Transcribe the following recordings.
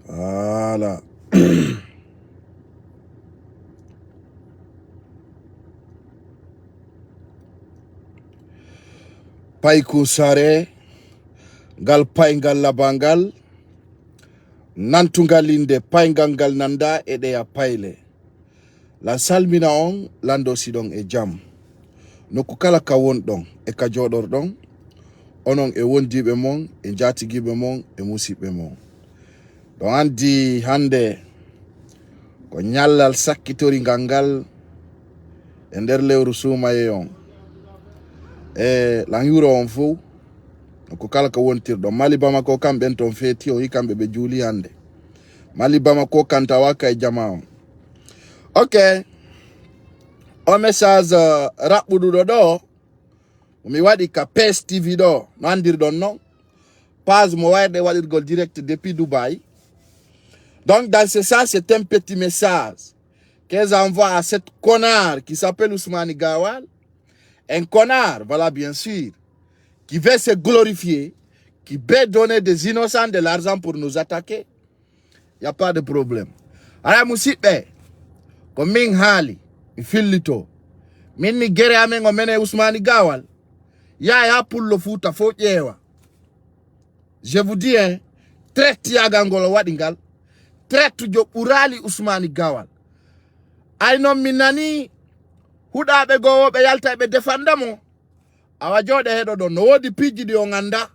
Voilà. Paiku sare gal paingal labangal nantungalinde paingangal nanda ede ya paile la salmina on lando sidon e jam nokukala ka won don e ka jodor don onon e wondibe mon e jatigibe mon e musibe mon don andi hande ko nyallal sakkitori gangal e nder lewru sumaye on e la yuro on fou ko kala ko wontirɗo Mali Bamako kamɓen ton feeti o wi kamɓe ɓe juuli hande Mali Bamako kanta waka e jama on ok o message raɓɓuɗuɗo ɗo mi waɗi ka PS TV ɗo no andirɗon non page mo wayde waɗirgol direct depuis Dubaï. Donc dans ce sens c'est un petit message qu'ils envoient à cet connard qui s'appelle Ousmane Gawal, un connard, voilà bien sûr, qui veut se glorifier, qui veut donner des innocents de l'argent pour nous attaquer. Il n'y a pas de problème. Alors, Moussipe, comme Ming Hali, Filito, Mini Gere Amen Omene Ousmane Gawal, ya pour le foot à faute yewa. Je vous dis, hein, très tiagangolo wadingal, très tujo urali Ousmane Gawal. Ayno minani, huda be go be yalta be defanda mo. Awa jode hedo do no wodi piji di onganda.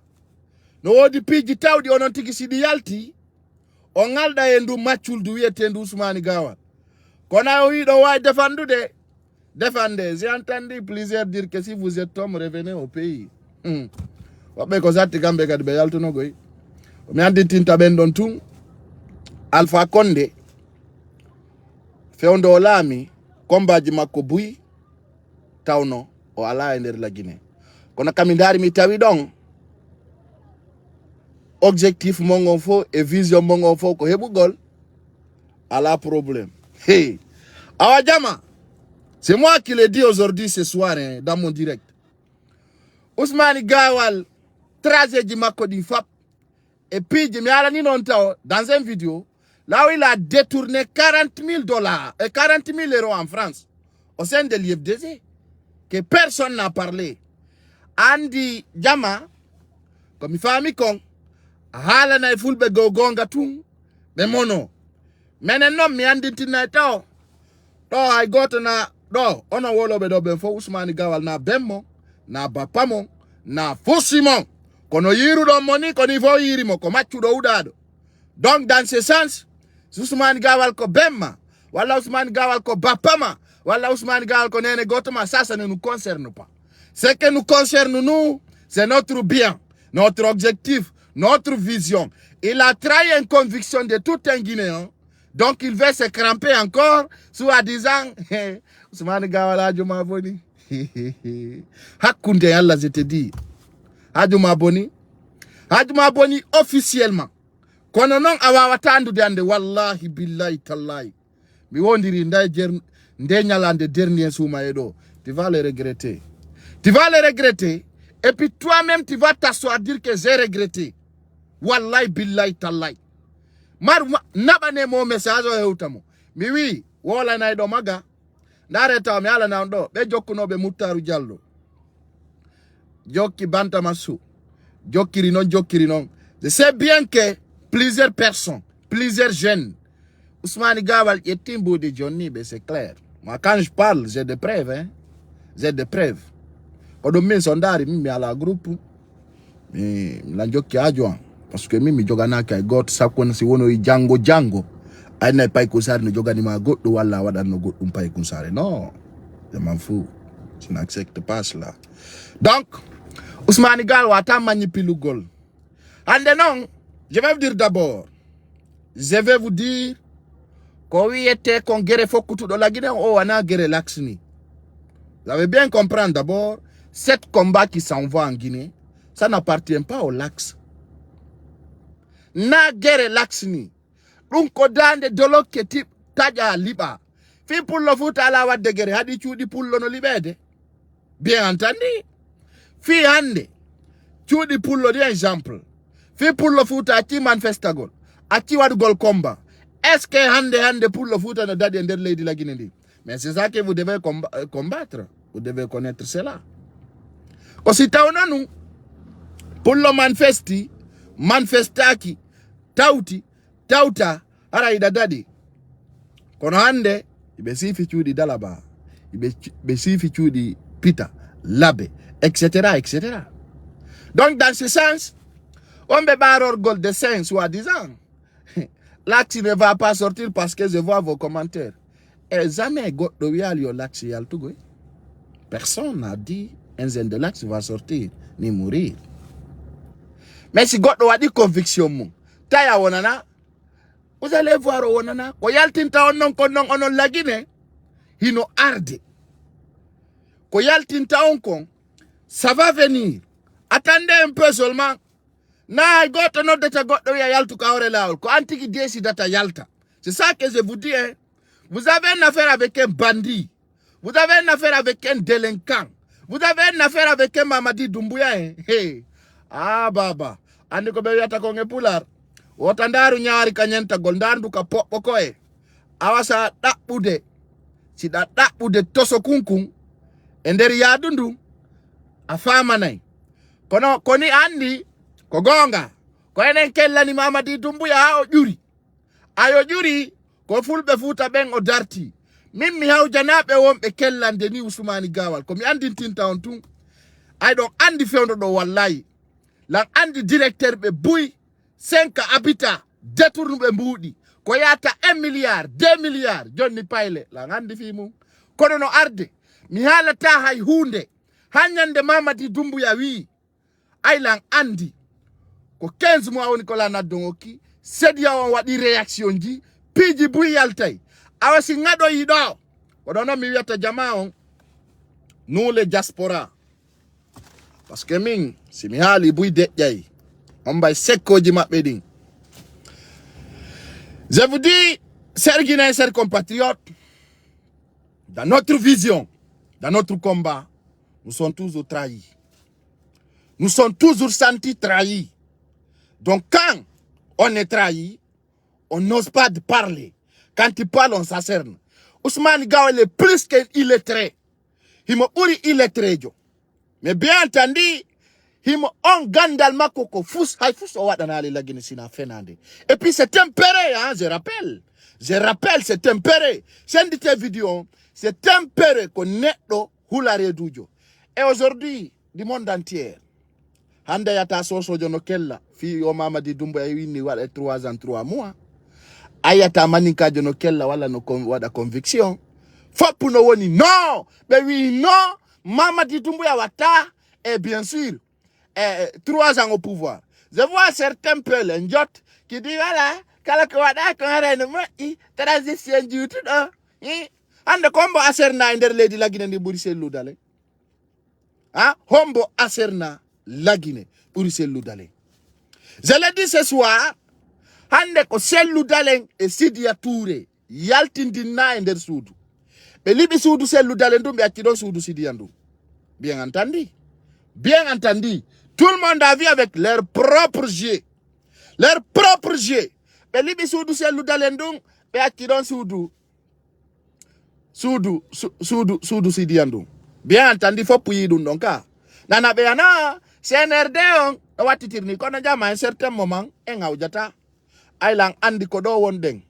No wodi piji tawdi onon tigi sidi yalti. O ngalda e ndu maculdu wiete ndu Ousmane Gawal. Kona o wido way defandude. Défendez. J'ai entendu plusieurs dire que si vous êtes homme, revenez au pays. Wabe ko zatti kambe kadi be yaltuno goy. O mi andi tinta ben don tun. Alpha Condé fewndo o laami kombaji makko buyi tawno o ala e nder la Guinée kono kami ndaari mi tawi ɗon objectif mon on fo et vision mon on fo ko heɓugol ala problème. Hey, awa jama, c'est moi qui le dis aujourd'hui ce soir hein, dans mon direct. Ousmane Gawal trajeji makko ɗi fap et puis je mi alani non taw dans une vidéo là où il a détourné 40 000 dollars et 40 000 euros en France au sein de l'IFDZ que personne n'a parlé. Andi jama comme il fait kon hala na fulbe gogonga tung be mono menen non mi andi tinna taw do ay goto na do ono wolobe do be fo Ousmane Gawal na bemmo na bapamo na fosimo kono yiru do moni kono fo yirimo ko maccu do udado. Donc dans ce sens Ousmane Gawal ko bemma wala Ousmane Gawal ko bapama wala Ousmane Gawal ko nene gotoma, ça ne nous concerne pas. Ce qui nous concerne nous, c'est notre bien, notre objectif, notre vision. Il a trahi une conviction de tout un Guinéen. Donc il veut se cramper encore soit disant Ousmane Gawal Adjouma Boni. Hakunde yalla je te dis. Adjouma Boni officiellement. Kono non awawatandu de ande wallahi billahi tallahi. Mi wondiri nde nyalande dernier souma edo. Tu vas le regretter. Tu vas le regretter. Et puis toi-même tu vas t'asseoir dire que j'ai regretté. Wallahi billahi tallahi. Mar nabane mo message o heutamo. Mi wi wola na do maga. Nareta mi ala na ndo be jokkuno be Mutaru Diallo. Jokki Bantamasu. Jokkiri non. Je sais bien que plusieurs personnes, plusieurs jeunes, Ousmane Gawal est timbo de Johnny, c'est clair. Moi, quand je parle, j'ai des preuves. Hein? J'ai des preuves. Quand on met sondari, je à la groupe, mais la joki adjoint. Parce que je jogana kay got sakon si wono jango. Ay na pay kusari no jogani ma got wala wada no got pay kusari. Non, je m'en fous. Je n'accepte pas cela. Donc, Ousmane Gawal wata manipule gol. And non, je vais vous dire d'abord, qu'on y était qu'on guérit faut que dans la Guinée, on a guéri l'axni. Vous avez bien comprendre d'abord, cet combat qui s'envoie en Guinée, ça n'appartient pas au lax. Na guéri l'axni. Donc, on a des dollars qui type taja liba. Fi pour le foot à la wad de guéri, hadi chudi pour le no libede. Bien entendu. Fi hande, chudi pour le exemple. Fi pour le foot à qui manifestagol. acci waɗugol combat. Est-ce que hande pour le foot no daɗi e nder leydi la Guinée ndi? Mais c'est ça que vous devez combattre. Vous devez connaître cela. Ko si tawnanu pour le manifestaki tawta ara ida daɗi kono hande iɓe sifi cuuɗi Dalaba, iɓe sifi cuuɗi Peter Labe, etc. Donc dans ce sens on be barorgol de saint soi-disant. L'axe ne va pas sortir parce que je vois vos commentaires. Et jamais goɗɗo wiyali yo l'axe yaltugo. Personne n'a dit un zen de l'axe va sortir ni mourir. Mais si goɗɗo waɗi conviction mum taya wonana, vous allez voir wonana ko yaltinta on non kon non onon lagine hino arde. Ko yaltinta on kon ça va venir. Attendez un peu seulement. Na goto noddata goɗɗo wiya yaltu kawre lawol ko antiki décidata yalta. C'est ça que je vous dis, hein. Vous avez une affaire avec un bandit. Vous avez une affaire avec un délinquant. Vous avez une affaire avec un Mamadi Doumbouya, hein. Hey. Ah baba andi ko ɓe wiyata ko pular wota ndaru ñaari kañenta gol ndandu ka poɓɓo koye awasa ɗaɓɓude siɗa ɗaɓɓude toso kunkun e nder yaadu ndu a famanay kono koni andi ko gonga ko enen kellani Mamadi Doumbouya ha o ƴuri ayo ƴuri ko fulɓe Fuuta ɓen o darti min mi hawjanaɓe wonɓe kellande ni Ousmani Gawal komi andintinta on tun ay ɗon andi fewdo ɗo wallahi lan andi directeur ɓe buy 5 habitat détournuɓe mbuuɗi ko yata 1 milliard 2 milliard jonni payle lan andi fi mum kono no arde mi haalata hay hunde hanyande Mamadi Doumbouya wi ay lan andi ko 15 mois woni ko la naddon okki sedia on waɗi réaction ji piiji buy yaltay awa si ngaɗoyi ɗo ko ɗon noon mi wiyata jama on nous les diaspora parce que min si mi haali buy deƴƴay on mbay sekkoji maɓɓe ɗin. Je vous dis, chers Guinéens, chers compatriotes, dans notre vision, dans notre combat, nous sommes toujours trahis. Nous sommes toujours sentis trahis. Donc quand on est trahi, on n'ose pas de parler. Quand il parle, on s'asserne. Ousmane Gawal est plus qu'illettré. Il m'a illettré. Mais bien entendu, il m'a on gandal makoko fous o wadanale la Guinée sina fenande. Et puis c'est tempéré, hein, je rappelle, c'est tempéré. C'est dit tes vidéos, c'est tempéré qu'on est do hulare dujo. Et aujourd'hui, du monde entier, hande yata soso jono kella fi o Mamadi Doumbouya wini wala 3 ans 3 mois. Ayata maninka jono kella wala no wada conviction. Fop no woni non, mais oui non, Mamadi Doumbouya wata et bien sûr 3 ans au pouvoir. Je vois certains peuples qui disent voilà, kala ko wada ko harene mo transition du tout ande kombo aserna nder leydi la Guinée ndi ɓuri selludale. Hein? Hombo aserna la Guinée ɓuri selludale. Je l'ai dit ce soir, hande ko selludalen e Sidia Touré yaltindinna e nder suudu. Ɓe liɓi suudu selludalen ndu ɓe acci ɗon suudu Sidia ndu. Bien entendu. Bien entendu. Tout le monde a vu avec leurs propres yeux. Leurs propres yeux. Ɓe liɓi suudu selludalen ndun ɓe acci ɗon suudu Sidia ndu. Bien entendu foppu yi ɗum ɗon ka. Nana ɓe ana CNRD on o wattitirni kono jama un certain moment en awjata aylan andi ko ɗo wonɗen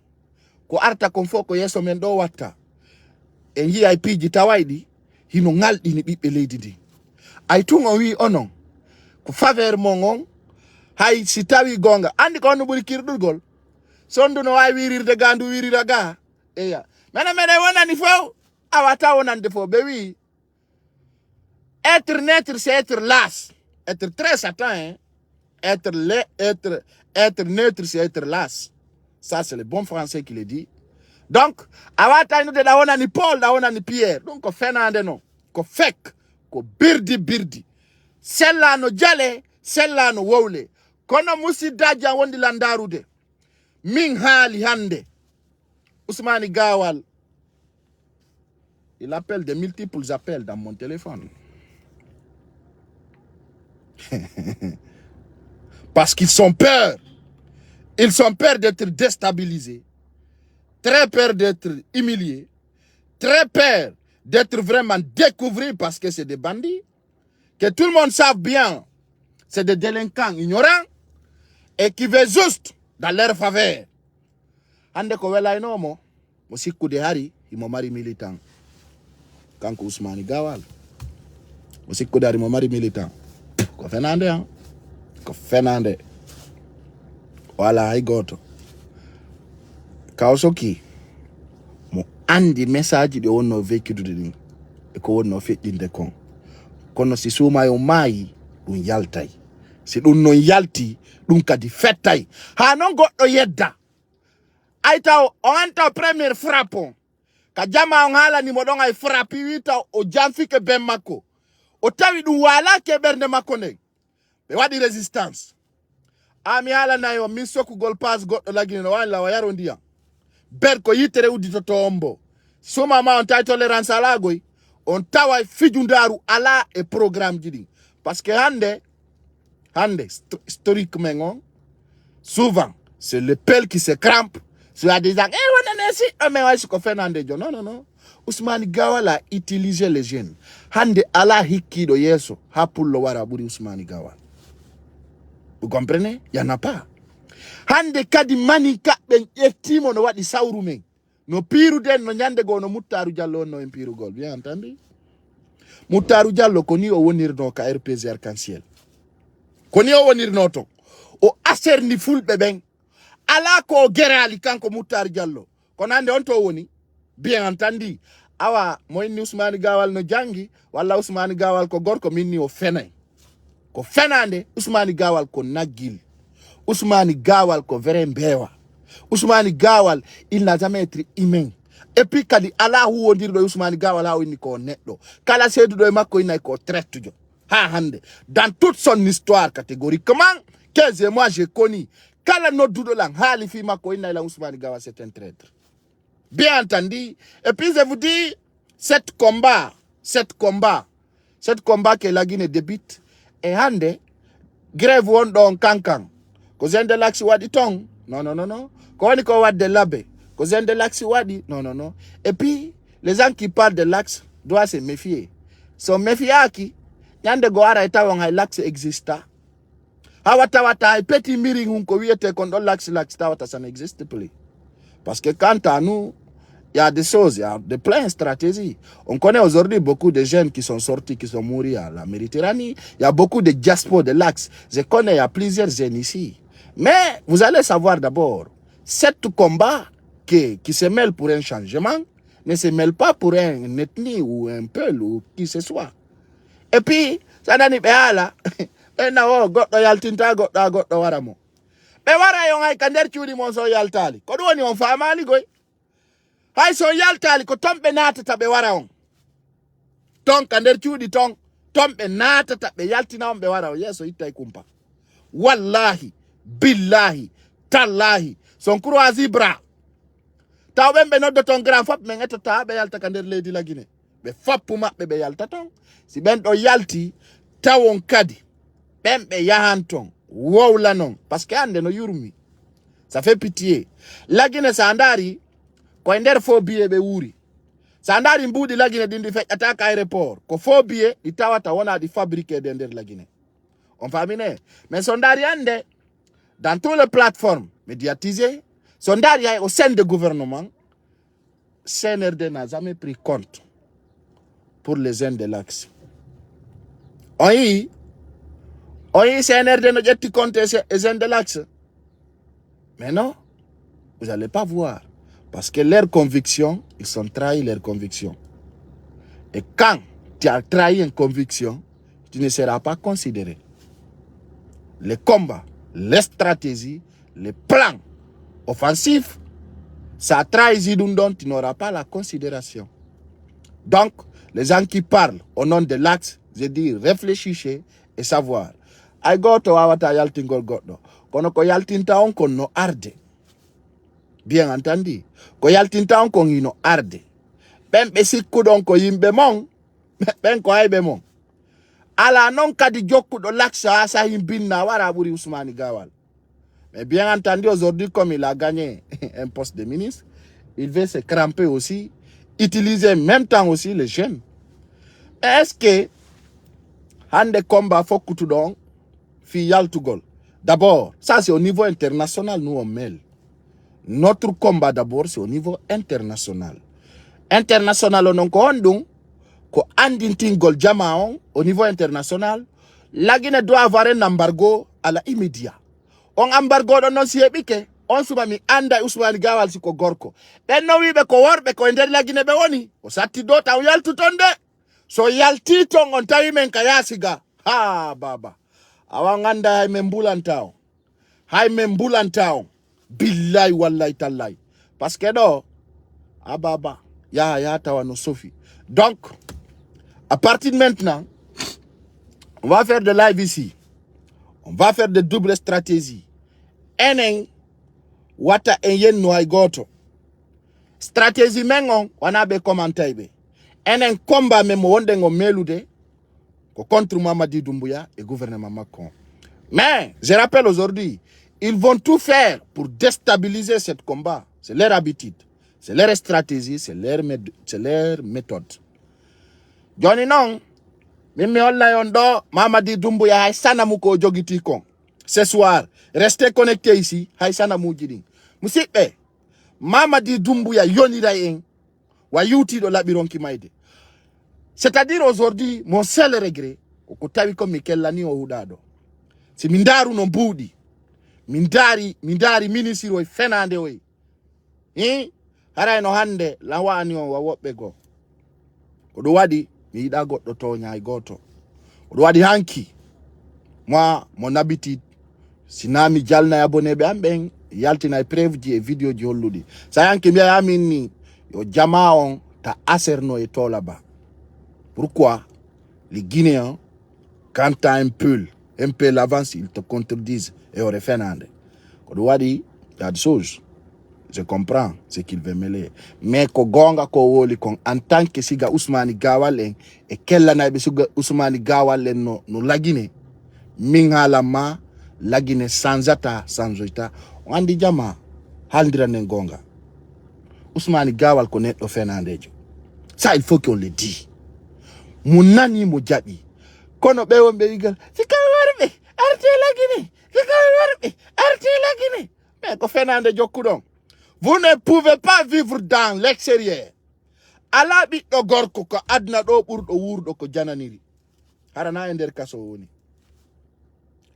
ko arta kon fof ko yeso men ɗo watta en yiyay piiji tawayɗi hino ngalɗini ɓiɓɓe leydi ndi ay tun o wi onon ko faveur mon on hay si tawi gonga andi ko on no ɓuri kirɗurgol sondu no wawi wirirde ga ndu wirira ga eya mena meɗen wonani fof awata wonande fof ɓe wi être neutre c'est être las. Être très satan, hein? Être neutre, c'est être las. Ça, c'est le bon français qui le dit. Donc, awata nous de la ona ni Paul, la ona ni Pierre. Donc, ko fenande non. Ko fek. Ko birdi. Celle-là no jale, celle-là no wowle. Kono musi daja wondi landarude. Min hali hande. Ousmani Gawal. Il appelle de multiples appels dans mon téléphone. Parce qu'ils sont peur. Ils sont peur d'être déstabilisés, très peur d'être humiliés, très peur d'être vraiment découverts parce que c'est des bandits, que tout le monde sache bien, c'est des délinquants ignorants et qui veulent juste dans leur faveur. Ande ko wela inomo, mo sikku de hari, imo mari militant. Kanko Ousmane Gawal. Mo sikku de hari mo mari militant. Ko fenande hein. Ko fenande. Wala hay goto. Kawsoki. Mo andi message de wonno vekkidude din. E ko wonno feddinde kon. Kono si suma yo mayi dun yaltay. Si dun non yalti dun kadi fettay. Ha non goddo yedda. Aita o anta premier frappon. Ka jama on hala ni modon ay frappi wita o jamfike ben makko. O tawi dun wala ke bernde makko ne. Be wadi resistance. Ami hala na yo min sokugol pass goddo lagini no wala wa yaro ndiya. Ber ko yitere udito to ombo. Soma ma on tay tolerance ala goy. On tawa fijundaru ala e programme jidi. Parce que hande historiquement, souvent, c'est le pelle qui se crampe. Sur la disant, non. Ousmane Gawal a utilisé les jeunes. Hande ala hiki do yeso. Hapullo waraburi Ousmane Gawal. Vous comprenez? Il n'y en a pas. Hande kadi manika ben etimo no wadi sauru men. No piru den no nyande go no Mutaru Diallo no empiru gol. Bien entendu? Mutaru Diallo koni o wonir no ka RPZ arc-en-ciel. Koni o wonir no to. O aserni fulbe ben. Ala ko gerali kanko Mutaru Diallo. Konande on to woni. Bien entendu. Awa moyni Ousmane Gawal no jangi walla Ousmane Gawal ko gorko minni o fenay. Ko fenande Ousmane Gawal ko nagil. Ousmane Gawal ko vrai mbewa. Ousmane Gawal il n'a jamais été humain. Et puis kadi ala hu wondir do Ousmane Gawal ha woni ko neddo. Kala sedu do makko ina ko traite jo. Ha hande. Dans toute son histoire catégoriquement, que moi j'ai connu. Kala no dudo lang hali fi makko ina la Ousmane Gawal c'est un traître. Bien entendu. Et puis je vous dis, cette combat que la Guinée débute, et hande, grève won don kankan. Ko zende laksi wadi tong. Non. Ko wani ko wadi de labe. Ko zende laksi wadi. Non. Et puis, les gens qui parlent de l'axe doivent se méfier. So méfiaki, nyande go ara ita wang l'axe exista. Hawata, petit miring unko wiete kondo l'axe tawata, ça n'existe plus. Parce que quant à nous, il y a des choses, il y a de plein de stratégies. On connaît aujourd'hui beaucoup de jeunes qui sont sortis, qui sont morts à la Méditerranée. Il y a beaucoup de diaspora de l'axe. Je connais, il y a plusieurs jeunes ici. Mais vous allez savoir d'abord, cet combat qui se mêle pour un changement ne se mêle pas pour une ethnie ou un peuple ou qui ce soit. Et puis, ça n'a pas là. Et now, got the yaltinta, got the waramo. Mais wara yon ay kander chudi mon so yaltali. Ko do ni on famali goy. Hay so yaltali ko tombe nata tabe wara on. Ton kander chudi ton tombe nata tabe yaltina on be wara on. Yeso itay kumpa. Wallahi, billahi, tallahi. Son kuro azibra. Ta wembe no do ton grand fop men etata be yalta kander lady la Guinée. Be fop puma be yalta ton. Si ben do yalti tawon kadi. Bembe yahanton. Wow la non. Parce que ande no yurumi. Ça fait pitié. La Guinée sandari. Ko ender fo biye be wuri. Sandari mbudi la Guinée dindi fe attaque aéroport. Ko fo biye di tawata wona di fabriquer dender la Guinée. On famine. Mais sondari ande dans toutes les plateformes médiatisées, sondari au sein du gouvernement, CNRD n'a jamais pris compte pour les jeunes de l'axe. Oui, CNRD n'a pas compte les jeunes de l'axe. Mais non, vous n'allez pas voir. Parce que leurs convictions, ils ont trahi leurs convictions. Et quand tu as trahi une conviction, tu ne seras pas considéré. Les combats, les stratégies, les plans offensifs, ça trahit dont tu n'auras pas la considération. Donc, les gens qui parlent au nom de l'axe, je dis réfléchissez et savoir. I go to awata yaltingol goddo. Kono ko yaltinta on kon no arde. Bien entendu. Ko yaltinta on kon no arde. Ben be sikku don ko yimbe mon. Ben ko aybe mon. Ala non kadi jokku do laksa sa yimbinna wara buri Ousmane Gawal. Mais bien entendu, aujourd'hui, comme il a gagné un poste de ministre, il veut se cramper aussi, utiliser en même temps aussi les jeunes. Est-ce que Hande combat faut que tout donc Fiyal Tougol. D'abord, ça c'est au niveau international, nous on mêle. Notre combat d'abord, c'est au niveau international. International, on a ko andintingol jamaon au niveau international. La Guinée doit avoir un embargo à la immédiat. On embargo non si ebike. On subami anda usmani gawal si ko gorko. Ben no wibe ko worbe ko ender la Guinée be woni. O satti do taw yal tutonde. So yal titon on tawi men kayasiga. Ha baba. Awanganda hay membulantao. Hay membulantao. Billahi wallahi tallahi. Parce que do ababa ya tawa no sofi. Donc à partir de maintenant, on va faire de live ici. On va faire de double stratégie. Enen wata enyen no goto. Stratégie mengon wana be commentaire be. Enen combat même wonde ngo melude ko contre Mamadi Doumbouya et gouvernement Macron. Mais je rappelle aujourd'hui, ils vont tout faire pour déstabiliser ce combat. C'est leur habitude, c'est leur stratégie, c'est leur méthode. Johnny non, mimi olla yondo Mamadi Doumbouya hay sana muko jogiti kon. Ce soir, restez connectés ici, hay sana mujidi. Musibe, Mamadi Doumbouya yonira en wa yuti do labiron ki maide. C'est-à-dire aujourd'hui, mon seul regret, okutawi comme Mikel Lani o hudado. C'est mindaru no budi. Mindari minisiro e fenande we. Hara no hande lawani o wa wobbe go. Odo wadi mi yida goddo to nyaay goto. Odo wadi hanki. Moi, mon habitude, sinami jalna abonné be amben yaltina preuve di e video di holludi. Sa yanki mi amini yo jama on ta aserno e to là-bas. Pourquoi les Guinéens, quand tu as un peu l'avance, ils te contredisent et au référendum. Il y a des choses. Je comprends ce qu'il veut mêler. Mais en tant que siga Ousmane Gawalen et quelle na bisuga Ousmane Gawalen no la Guinée, mingalama la Guinée sans ata sans état. On dit jama handira nengonga. Ousmane Gawal connaît le Fernandez. Ça il faut qu'on le dise. Munani mujabi kono be wonbe yigal fikawarbe arte lagine fikawarbe arte lagine mais ko Fernandez jokudon. Vous ne pouvez pas vivre dans l'extérieur ala bi do gorko ko adna do burdo wurdo ko jananiri harana ender kaso woni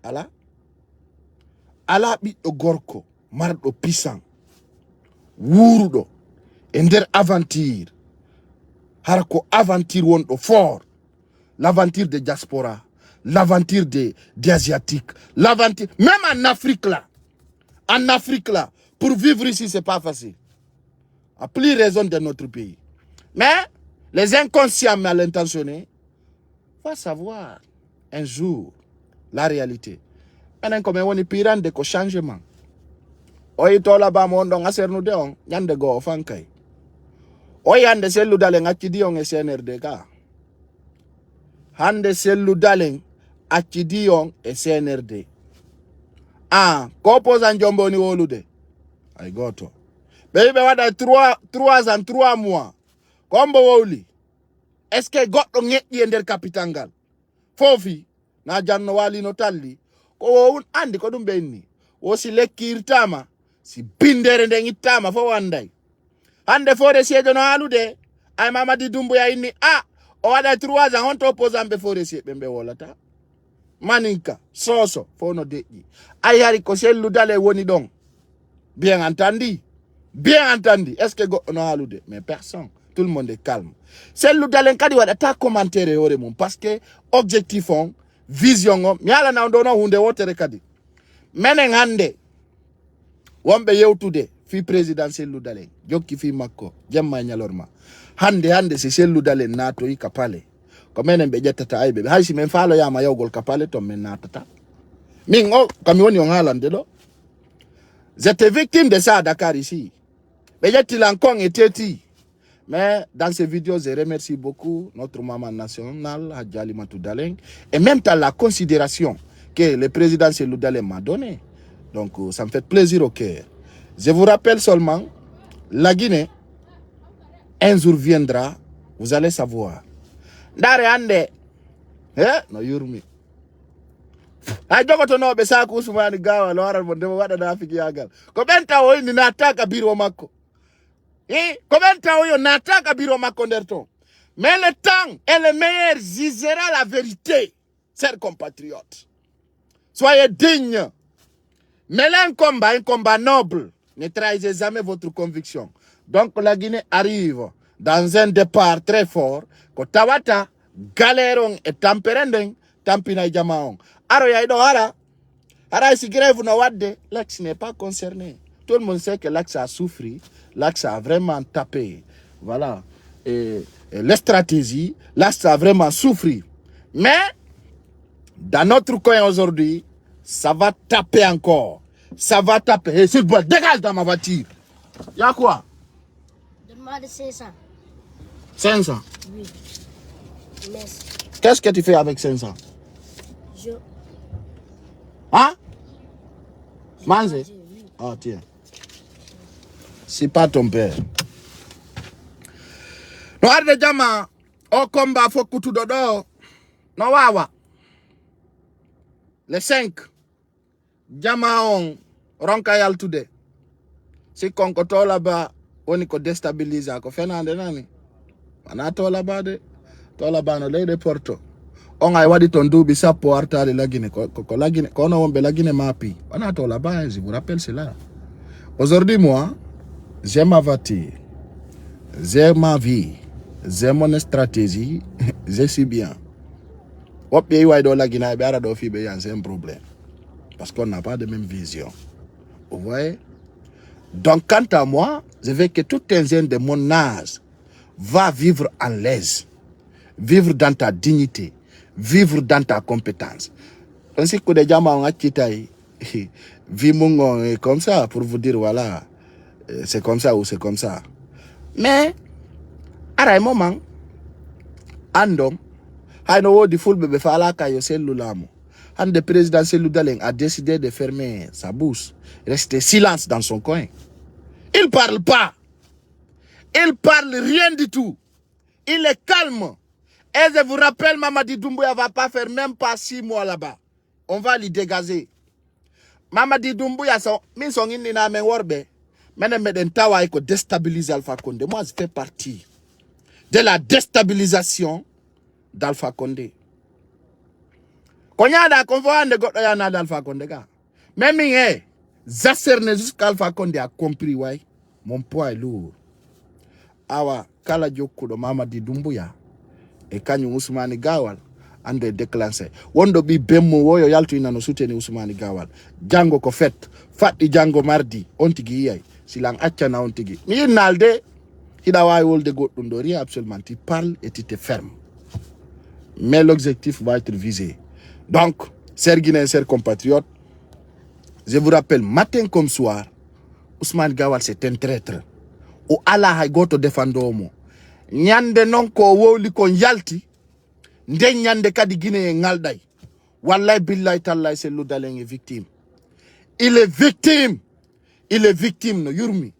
ala bi do gorko mardo puissant wurdo ender aventure harako aventure wondo fort, l'aventure des diaspora, l'aventure des asiatiques, l'aventure même en Afrique là, pour vivre ici c'est pas facile, à plus raison de notre pays. Mais les inconscients mal intentionnés vont savoir un jour la réalité. Maintenant comme on est pirate de ko changement, oito la ba mondo ngasernu de on nyande go fankay. Oyande sellu dalen accidi on e CNRD ka. Hande sellu dalen accidi on e CNRD. Ah, kopoza njombo ni wolude. Ay goto. Bebe wada 3 ans 3 mois. Kombo woli. Est-ce que goddo ngeddi e der capitangal? Fofi na janno wali no talli. Ko won andi ko dum benni. Wosi lekkirtama si bindere nde ngittama fo wanday. Hande fore siejo no halude ay Mamadi Doumbouya inni o wada 3 ans honto opposambe fore sie bembe wolata maninka soso fono deji ay hari ko sellu dale woni don bien entendu est-ce que go no halude mais personne, tout le monde est calme. Sellu dale kadi wada ta commentaire hore mum parce que objectif on vision on mi ala na ndono hunde wotere kadi menen hande wombe yewtude fi présidentiel Ludalen jokki fi makko jamma nyalorma hande c'est celle Ludalen nato yi kapale ko menen be jettata aybe haysi men faalo yama yawgol kapale to men natata min o kami woni on halande do. J'étais victime de ça à Dakar ici. Be jetti lankon et teti. Mais dans ces vidéos je remercie beaucoup notre maman nationale Hadjali Matou Daleng et même dans la considération que le président Ludalen m'a donné. Donc, ça me fait plaisir au cœur. Je vous rappelle seulement, la Guinée, un jour viendra, vous allez savoir. Ndare ande, no yurmi. Ay jogoto no be saku Ousmane Gawal waral mo demo wada na fiki yagal. Ko benta o ni nataka biro makko. Ko benta o yo nataka biro makko nderton. Mais le temps et le meilleur jugera la vérité, chers compatriotes. Soyez dignes. Mêlez un combat noble. Ne trahissez jamais votre conviction. Donc la Guinée arrive dans un départ très fort. Ko tawata galerong et tamperendeng tampina jamaong. Aro ya ido hara. Hara si grève no wadde, l'axe n'est pas concerné. Tout le monde sait que l'axe a souffert, l'axe a vraiment tapé. Voilà. Et les stratégies, l'axe a vraiment souffert. Mais dans notre coin aujourd'hui, ça va taper encore. Ça va taper. Et s'il vous plaît, dégage dans ma voiture. Y'a quoi? Donne-moi de 500. 500? Oui. Merci. Qu'est-ce que tu fais avec 500? Je... Hein? Manger? Oui. Ah, tiens. C'est pas ton père. No arde jama au combat faut kutu dodo. No wawa. Les 5. Jama on ronka yal today. Si konko to là-bas, on ko déstabiliser ko fenande nani. Mana to là-bas de. To là-bas no ley de Porto. On a wadi ton dubi sa po artale la Guinée ko la Guinée ko na wombe la Guinée mapi. On a to là-bas, je vous rappelle cela. Aujourd'hui moi, j'ai ma voiture. J'ai ma vie. J'ai mon stratégie. Je suis bien. Au pays où la Guinée c'est un problème. Parce qu'on n'a pas de même vision. Vous voyez? Donc, quant à moi, je veux que tout un jeune de mon âge va vivre en l'aise. Vivre dans ta dignité. Vivre dans ta compétence. Ainsi que des gens ont vivre comme ça pour vous dire, voilà, c'est comme ça ou c'est comme ça. Mais, à un moment, andom, Haino di full bébé fala kayo cellulamo. And le président Celludaleng a décidé de fermer sa bouche, rester silence dans son coin. Il parle pas. Il parle rien du tout. Il est calme. Et je vous rappelle, Mamadi Doumbouya va pas faire même pas 6 mois là-bas. On va l'y dégazer. Mamadi Doumbouya son inni na men worbe. Menen meden tawa iko déstabiliser Alpha Condé. Moi, je fais partie de la déstabilisation d'Alpha Condé. Konyada konvoa de goto ya na d'Alpha Condé ga. Même Zasserne jusqu'à Alpha Condé a compris why mon poids est lourd. Awa kala jokudo Mamadi Doumbouya e kanyu Ousmane Gawal ande déclenché. Wondo bi bemmo woyo yaltu ina no soutenu Ousmane Gawal. Jango ko fet, fatti jango mardi on tigi yay. Silang acca na on tigi. Mi nalde Hida wa wolde goddum do rien absolument. Tu parles et tu te fermes. Mais l'objectif va être visé. Donc, chers Guinéens, chers compatriotes, je vous rappelle, matin comme soir, Ousmane Gawal c'est un traître. O ala hay goto defandomo. Nyande non ko wowli ko yalti, nde nyande kadi Guinéen ngalday. Wallahi billahi tallahi Celludaleng est victime. Il est victime. Il est victime no yurmi.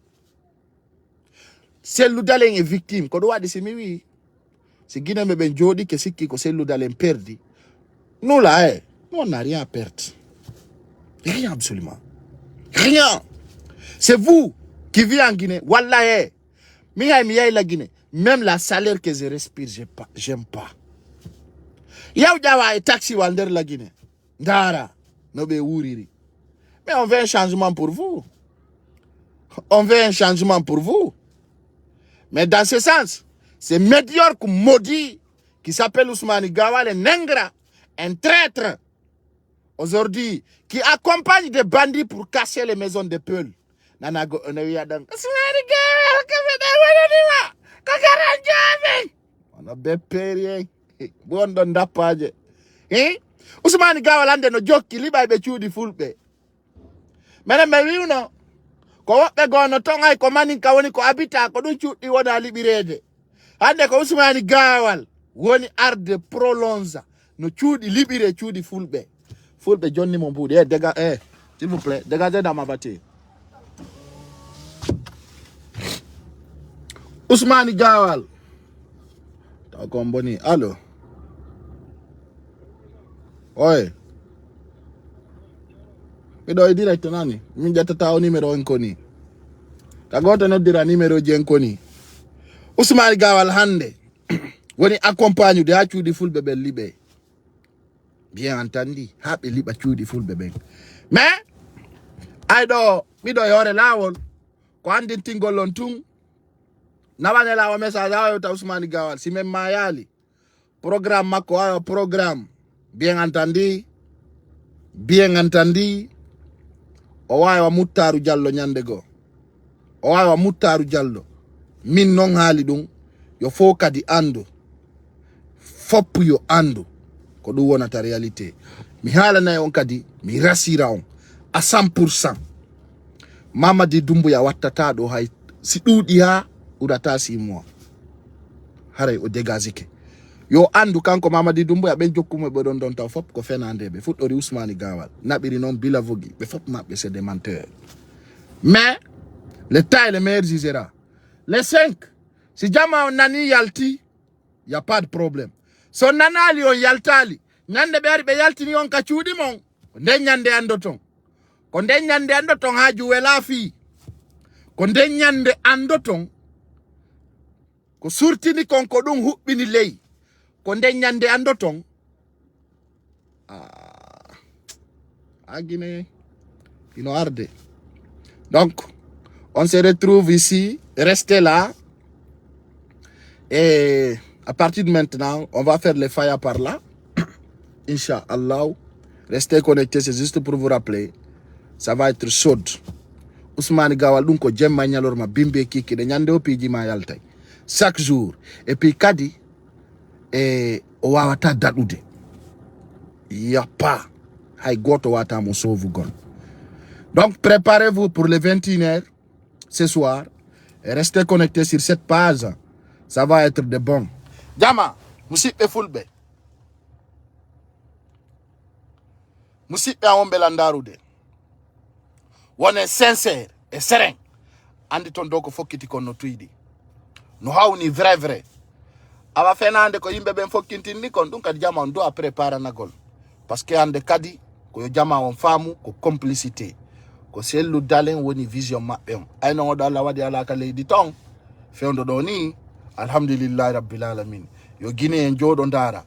Celludaleng est victime. Ko do wadi se mi wi. Si Guinée me ben jodi ke sikki ko Celludaleng perdi. Nous là, nous on n'a rien à perdre. Rien absolument. Rien. C'est vous qui vivez en Guinée. Wallah, la Guinée. Même la salaire que je respire, j'aime pas. Yaw jawa et taxi wander la Guinée. Ndara, nobe ouriri. Mais on veut un changement pour vous. On veut un changement pour vous. Mais dans ce sens, c'est médiocre maudit qui s'appelle Ousmane Gawal et Nengra, un traître, aujourd'hui, qui accompagne des bandits pour casser les maisons de peuple. Nanago Onewiyadang. Ousmane Gawal, on a bépéré. Bon, don dapaje. Ousmane Gawal ande no jokki liba be cuudi fulbe. Mene me wiuno ko wobbe gono tonga ko mani ka woni ko habita ko dum cuudi wona libirede. Hande ko Ousmane Gawal woni arde prolonza no cuudi libire cuudi fulbe. Fulbe jonni mo buudi dega S'il vous plaît, dégagez dans ma voiture. Ousmane Gawal. T'as compris? Allô? Ouais. Mi do direct nani? Mi jatata o numéro nkoni. Kagoto no dira numéro jenkoni. Ousmane Gawal hande. Woni accompagne de hachuudi fulbe be libe. Bien entendu, haɓe liɓa cuuɗi fulɓe ɓen. Mais ayɗo miɗo yore lawol ko andintingol on tun nawane lawo message awa yewta Ousmane Gawal si men ma yaali programme makko awa programme bien entendu o wawa Muttaru Diallo ñande go o wawa Muttaru Diallo min non haali ɗum yo fo kadi andu fop yo andu ko ɗum wonata réalité. Mi haalanayi on kadi mi rasira on à 100%. Mamadi Doumbouya wattata ɗo hay si ɗuuɗi ha ɓurata 6 mois haray o dégagike yo andu kanko Mamadi Doumbouya ɓen jokkumo ɓe ɗon ɗon taw fop ko fenande ɓe fuɗɗori Ousmane Gawal naɓiri noon bila vogi ɓe fop maɓɓe c'est des menteurs. Mais le temps est le meilleur jugera. Les 5 si jama on nani yalti y a pas de problème. So nanali on yaltali ñande ɓe ari ɓe yaltini on ka cuuɗi mon ko nden ñande andoton ko nden ñande andoton ha juwe laafi ko nden ñande andoton ko surtini kon ko ɗum huɓɓini ley ko nden ñande andoton Guinée ino arde. Donc on se retrouve ici, restez là et à partir de maintenant on va faire les faillas par là. Inch'Allah, restez connectés, c'est juste pour vous rappeler, ça va être chaud. Ousmane Gawal ɗum ko jemma ñalorma bimbe kiki de ñande o piiji ma yaltay chaque jour et puis kadi o wawata daɗude y a pas hay goto wata mo sauvugol. Donc préparez-vous pour les 21h ce soir et restez connectés sur cette page, ça va être de bon. Jama musidɓe fulɓe musidɓe am wonɓe landarude wone sincère et serein andi ton dow ko fokkiti kon no tuyɗi no hawni vrai awa fenande ko yimɓe ɓen fokkintinni kon ɗum kadi jama on do a préparanagol parce que ande kadi ko yo jama on faamu ko complicité ko sellu dalen woni vision maɓɓe on ayno oɗo Allah waɗi alaka leydi ton fewdo ɗo ni alhamdulillahi rabbil alamin yo Guinée en jooɗo ndaara